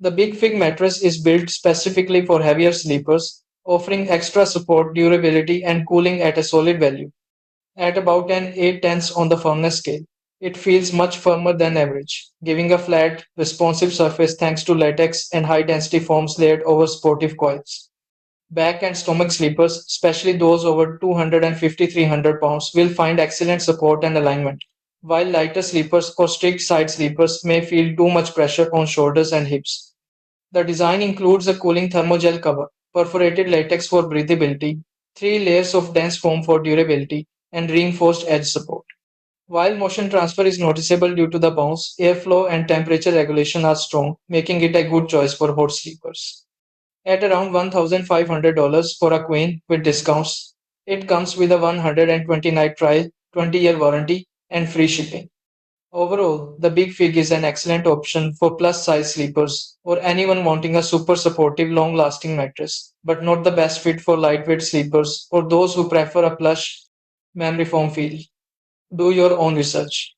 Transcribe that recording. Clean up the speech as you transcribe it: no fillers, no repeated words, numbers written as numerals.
The Big Fig mattress is built specifically for heavier sleepers, offering extra support, durability, and cooling at a solid value. At about an 8 tenths on the firmness scale, it feels much firmer than average, giving a flat, responsive surface thanks to latex and high density foams layered over sportive coils. Back and stomach sleepers, especially those over 250-300 pounds, will find excellent support and alignment, while lighter sleepers or strict side sleepers may feel too much pressure on shoulders and hips. The design includes a cooling thermogel cover, perforated latex for breathability, three layers of dense foam for durability, and reinforced edge support. While motion transfer is noticeable due to the bounce, airflow and temperature regulation are strong, making it a good choice for hot sleepers. At around $1,500 for a queen with discounts, it comes with a 120-night trial, 20-year warranty, and free shipping. Overall, the Big Fig is an excellent option for plus size sleepers or anyone wanting a super supportive, long lasting mattress, but not the best fit for lightweight sleepers or those who prefer a plush, memory foam feel. Do your own research.